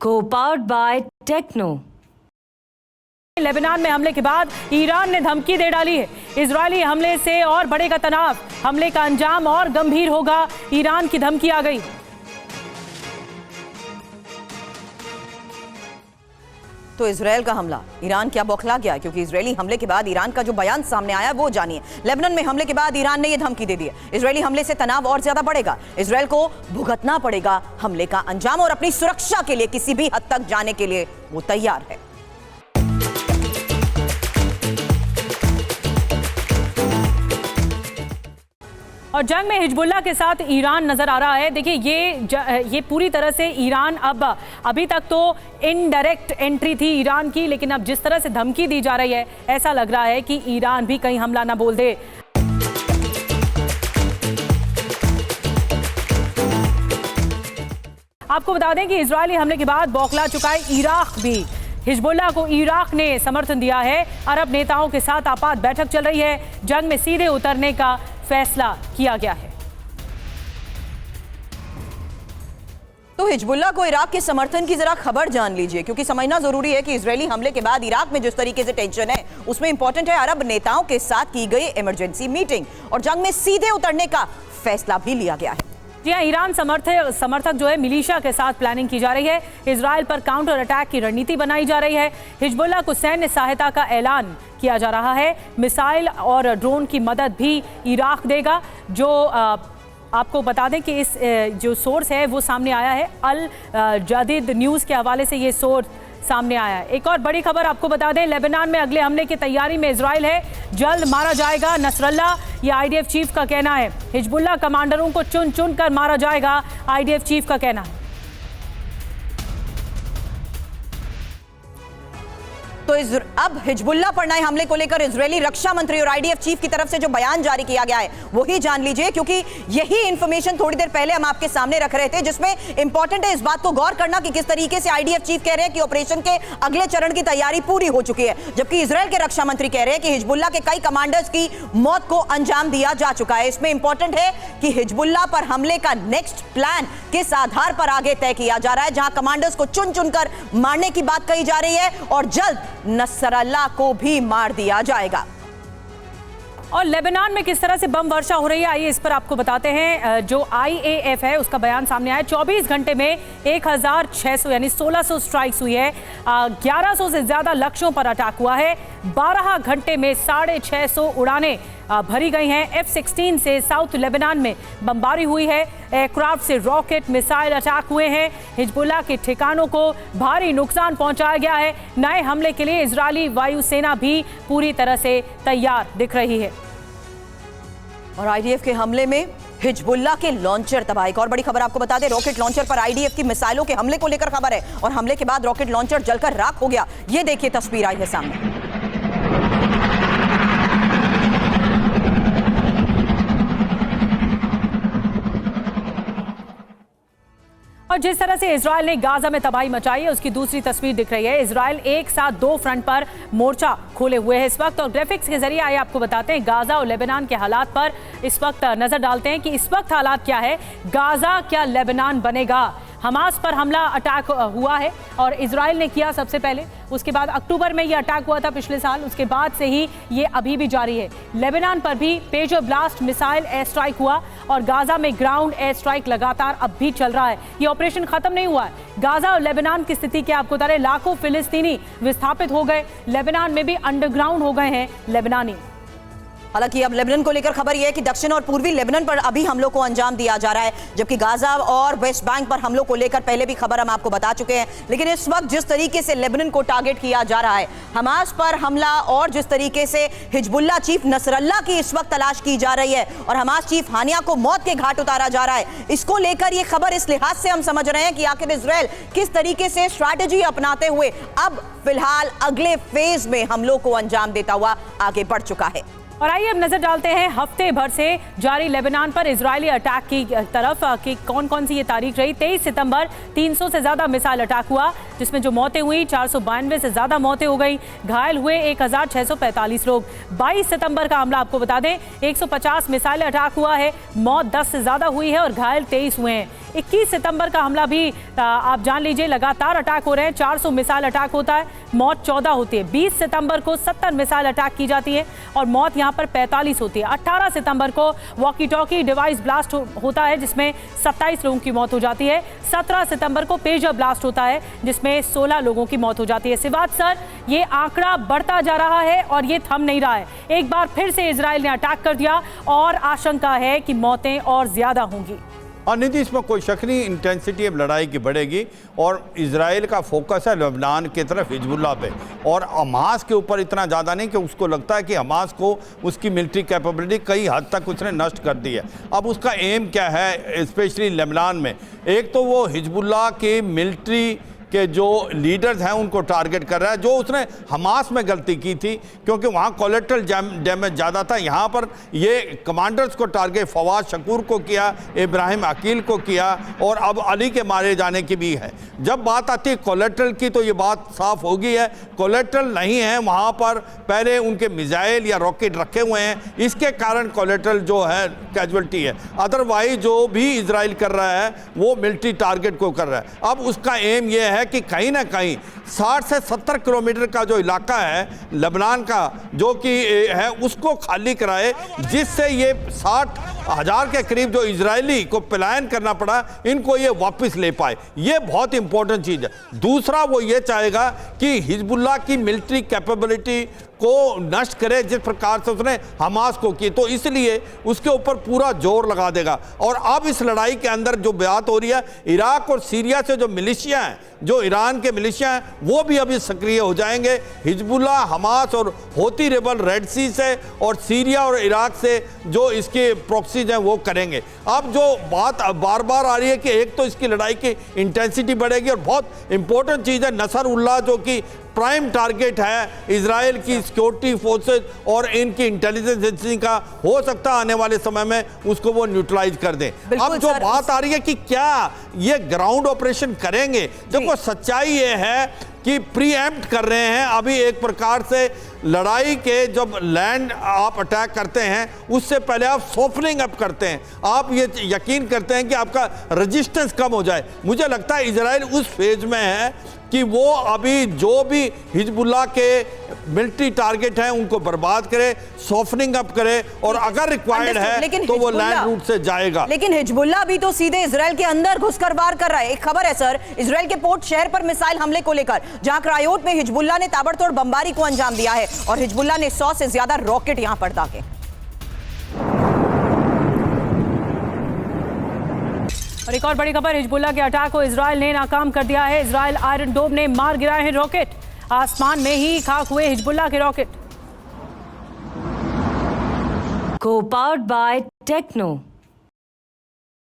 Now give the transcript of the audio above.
Co-powered by Techno। Lebanon में हमले के बाद ईरान ने धमकी दे डाली है। इजरायली हमले से और बढ़ेगा तनाव, हमले का अंजाम और गंभीर होगा, ईरान की धमकी आ गई। तो इजराइल का हमला, ईरान क्या बौखला गया? क्योंकि इजरायली हमले के बाद ईरान का जो बयान सामने आया वो जानिए। लेबनान में हमले के बाद ईरान ने ये धमकी दे दी है, इजरायली हमले से तनाव और ज्यादा बढ़ेगा, इजराइल को भुगतना पड़ेगा हमले का अंजाम और अपनी सुरक्षा के लिए किसी भी हद तक जाने के लिए वो तैयार है। और जंग में हिजबुल्लाह के साथ ईरान नजर आ रहा है। देखिए ये पूरी तरह से ईरान अभी तक तो इनडायरेक्ट एंट्री थी ईरान की, लेकिन अब जिस तरह से धमकी दी जा रही है ऐसा लग रहा है कि ईरान भी कहीं हमला ना बोल दे। आपको बता दें कि इजरायली हमले के बाद बौखला चुका है इराक भी। हिजबुल्लाह को इराक ने समर्थन दिया है। अरब नेताओं के साथ आपात बैठक चल रही है। जंग में सीधे उतरने का फैसला किया गया है। तो हिजबुल्लाह को इराक के समर्थन की जरा खबर जान लीजिए, क्योंकि समझना जरूरी है कि इजरायली हमले के बाद इराक में जिस तरीके से टेंशन है उसमें इंपॉर्टेंट है अरब नेताओं के साथ की गई इमरजेंसी मीटिंग और जंग में सीधे उतरने का फैसला भी लिया गया है। जी हाँ, ईरान समर्थक जो है मिलिशिया के साथ प्लानिंग की जा रही है। इजराइल पर काउंटर अटैक की रणनीति बनाई जा रही है। हिजबुल्लाह को सैन्य सहायता का ऐलान किया जा रहा है। मिसाइल और ड्रोन की मदद भी इराक देगा। जो आपको बता दें कि इस जो सोर्स है वो सामने आया है, अल जदीद न्यूज़ के हवाले से ये सोर्स सामने आया है। एक और बड़ी खबर आपको बता दें, लेबनान में अगले हमले की तैयारी में इजराइल है। जल्द मारा जाएगा नसरल्ला, ये आईडीएफ चीफ का कहना है। हिजबुल्लाह कमांडरों को चुन चुन कर मारा जाएगा, आईडीएफ चीफ का कहना है। तो अब हिजबुल्लाह पर नए हमले को लेकर इजरायली रक्षा मंत्री और आईडीएफ चीफ की तरफ से जो बयान जारी किया गया है वही जान लीजिए, क्योंकि यही इंफॉर्मेशन थोड़ी देर पहले हम आपके सामने रख रहे थे, जिसमें इंपॉर्टेंट है इस बात को गौर करना कि किस तरीके से आईडीएफ चीफ कह रहे हैं कि ऑपरेशन के अगले चरण की तैयारी पूरी हो चुकी है, जबकि इजरायल के रक्षा मंत्री कह रहे हैं कि हिजबुल्लाह के कई कमांडर्स की मौत को अंजाम दिया जा चुका है। इसमें इंपॉर्टेंट है कि हिजबुल्लाह पर हमले का नेक्स्ट प्लान किस आधार पर आगे तय किया जा रहा है, जहां कमांडर्स को चुन चुनकर मारने की बात कही जा रही है और जल्द नसरल्लाह को भी मार दिया जाएगा। और लेबनान में किस तरह से बम वर्षा हो रही है, आइए इस पर आपको बताते हैं। जो आईएएफ है उसका बयान सामने आया। 24 घंटे में 1600 यानी 1600 स्ट्राइक्स हुई है। 1100 से ज्यादा लक्ष्यों पर अटैक हुआ है। 12 घंटे में 650 उड़ानें भरी गई हैं। F-16 से साउथ लेबनान में बमबारी हुई है। एयरक्राफ्ट से रॉकेट मिसाइल अटैक हुए हैं। हिजबुल्लाह के ठिकानों को भारी नुकसान पहुंचाया गया है। नए हमले के लिए इजरायली वायुसेना भी पूरी तरह से तैयार दिख रही है। और आईडीएफ के हमले में हिजबुल्लाह के लॉन्चर तबाह। एक और बड़ी खबर आपको बता दें, रॉकेट लॉन्चर पर आईडीएफ की मिसाइलों के हमले को लेकर खबर है और हमले के बाद रॉकेट लॉन्चर जलकर राख हो गया। ये देखिए तस्वीर आई है सामने। और जिस तरह से इजरायल ने गाजा में तबाही मचाई है उसकी दूसरी तस्वीर दिख रही है। इजरायल एक साथ 2 फ्रंट पर मोर्चा खोले हुए है इस वक्त, और ग्राफिक्स के जरिए आइए आपको बताते हैं गाजा और लेबनान के हालात पर इस वक्त नजर डालते हैं कि इस वक्त हालात क्या है। गाजा क्या लेबनान बनेगा? हमास पर हमला अटैक हुआ है और इजरायल ने किया सबसे पहले, उसके बाद अक्टूबर में यह अटैक हुआ था पिछले साल, उसके बाद से ही ये अभी भी जारी है। लेबनान पर भी pager blast missile air strike हुआ और गाजा में ग्राउंड एयर स्ट्राइक लगातार अब भी चल रहा है। ये ऑपरेशन खत्म नहीं हुआ है। गाजा और लेबनान की स्थिति क्या आपको बता रहे, लाखों फिलिस्तीनी विस्थापित हो गए। लेबनान में भी अंडरग्राउंड हो गए हैं लेबनानी। हालांकि अब लेबनान को लेकर खबर यह है कि दक्षिण और पूर्वी लेबनान पर अभी हमलों को अंजाम दिया जा रहा है, जबकि गाजा और वेस्ट बैंक पर हमलों को लेकर पहले भी खबर हम आपको बता चुके हैं। लेकिन इस वक्त जिस तरीके से लेबनान को टारगेट किया जा रहा है, हमास पर हमला और जिस तरीके से हिजबुल्लाह चीफ नसरल्लाह की इस वक्त तलाश की जा रही है और हमास चीफ हानिया को मौत के घाट उतारा जा रहा है, इसको लेकर यह खबर इस लिहाज से हम समझ रहे हैं कि आखिर इजरायल किस तरीके से स्ट्रैटेजी अपनाते हुए अब फिलहाल अगले फेज में हमलों को अंजाम देता हुआ आगे बढ़ चुका है। और आइए अब नजर डालते हैं हफ्ते भर से जारी लेबनान पर इजरायली अटैक की तरफ कि कौन कौन सी ये तारीख रही। 23 सितंबर 300 से ज्यादा मिसाइल अटैक हुआ, जिसमें जो मौतें हुई 492 से ज्यादा मौतें हो गई, घायल हुए 1645 लोग। 22 सितंबर का हमला आपको बता दें, 150 मिसाइल अटैक हुआ है, मौत 10 से ज्यादा हुई है और घायल 23 हुए हैं। 21 सितंबर का हमला भी आप जान लीजिए, लगातार अटैक हो रहे हैं। 400 मिसाइल अटैक होता है, मौत 14 होती है। 20 सितंबर को 70 मिसाइल अटैक की जाती है और मौत यहां पर 45 होती है। 18 सितंबर को वॉकी टॉकी डिवाइस ब्लास्ट होता है जिसमें 27 लोगों की मौत हो जाती है। 17 सितंबर को पेजर ब्लास्ट होता है जिसमें 16 लोगों की मौत हो जाती है। सिवात सर, ये आंकड़ा बढ़ता जा रहा है और ये थम नहीं रहा है। एक बार फिर से इजराइल ने अटैक कर दिया और आशंका है कि मौतें और ज्यादा होंगी। और निधि, इसमें कोई शक नहीं, इंटेंसिटी अब लड़ाई की बढ़ेगी और इजराइल का फोकस है लेबनान की तरफ, हिजबुल्लाह पे, और हमास के ऊपर इतना ज़्यादा नहीं कि उसको लगता है कि हमास को उसकी मिलिट्री कैपेबिलिटी कई हद तक उसने नष्ट कर दी है। अब उसका एम क्या है स्पेशली लेबनान में? एक तो वो हिजबुल्लाह की मिलिट्री के जो लीडर्स हैं उनको टारगेट कर रहा है, जो उसने हमास में गलती की थी क्योंकि वहाँ कोलेट्रल डैमेज ज़्यादा था। यहाँ पर ये कमांडर्स को टारगेट फवाद शकूर को किया, इब्राहिम अकील को किया और अब अली के मारे जाने की भी है। जब बात आती है कोलेट्रल की तो ये बात साफ हो गई है, कोलेट्रल नहीं है वहाँ पर, पहले उनके मिसाइल या रॉकेट रखे हुए हैं, इसके कारण कोलेट्रल जो है कैजुअल्टी है। अदरवाइज जो भी इजराइल कर रहा है वो मिलिट्री टारगेट को कर रहा है। अब उसका एम ये है कि कहीं ना कहीं 60 से 70 किलोमीटर का जो इलाका है लेबनान का जो कि है उसको खाली कराए, जिससे ये 60,000 के करीब जो इजरायली को पलायन करना पड़ा इनको ये वापस ले पाए। ये बहुत इंपॉर्टेंट चीज़ है। दूसरा वो ये चाहेगा कि हिजबुल्लाह की मिलिट्री कैपेबिलिटी को नष्ट करे जिस प्रकार से उसने हमास को की, तो इसलिए उसके ऊपर पूरा जोर लगा देगा। और अब इस लड़ाई के अंदर जो बात हो रही है, इराक और सीरिया से जो मिलिशिया हैं, जो ईरान के मिलिशिया हैं, वो भी अभी सक्रिय हो जाएंगे। हिजबुल्लाह, हमास और होती रेबल रेड सी से और सीरिया और इराक से जो इसके प्रॉक्सीज हैं वो करेंगे। अब जो बात बार बार आ रही है कि एक तो इसकी लड़ाई की इंटेंसिटी बढ़ेगी और बहुत इंपॉर्टेंट चीज़ है नसरुल्लाह जो कि प्राइम टारगेट है इजराइल की सिक्योरिटी फोर्सेस और इनकी इंटेलिजेंस एजेंसी का, हो सकता है आने वाले समय में उसको वो न्यूट्रलाइज कर दें। अब जो बात आ रही है कि क्या ये ग्राउंड ऑपरेशन करेंगे, देखो सच्चाई ये है कि प्रीएम्प्ट कर रहे हैं। अभी एक प्रकार से लड़ाई के जब लैंड आप अटैक करते हैं उससे पहले आप सॉफ्टनिंग अप करते हैं, आप ये यकीन करते हैं कि आपका रेजिस्टेंस कम हो जाए। मुझे लगता है इजराइल उस फेज में है कि वो अभी जो भी हिजबुल्लाह के मिलिट्री टारगेट हैं उनको बर्बाद करे, सॉफ्टनिंग अप करे और अगर रिक्वायर्ड है तो वो लैंड रूट से जाएगा। लेकिन हिजबुल्लाह भी तो सीधे इजराइल के अंदर घुसकर वार कर रहा है। एक खबर है सर, इजराइल के पोर्ट शहर पर मिसाइल हमले को लेकर, जहां क्रायोट में हिजबुल्लाह ने ताबड़तोड़ बमबारी को अंजाम दिया है और हिजबुल्लाह ने 100 से ज्यादा रॉकेट यहां पर दागे। और एक और बड़ी खबर, हिजबुल्लाह के अटैक को इजराइल ने नाकाम कर दिया है। इजराइल आयरन डोम ने मार गिराए हैं रॉकेट, आसमान में ही खाक हुए हिजबुल्लाह के रॉकेट। Co-powered by Techno.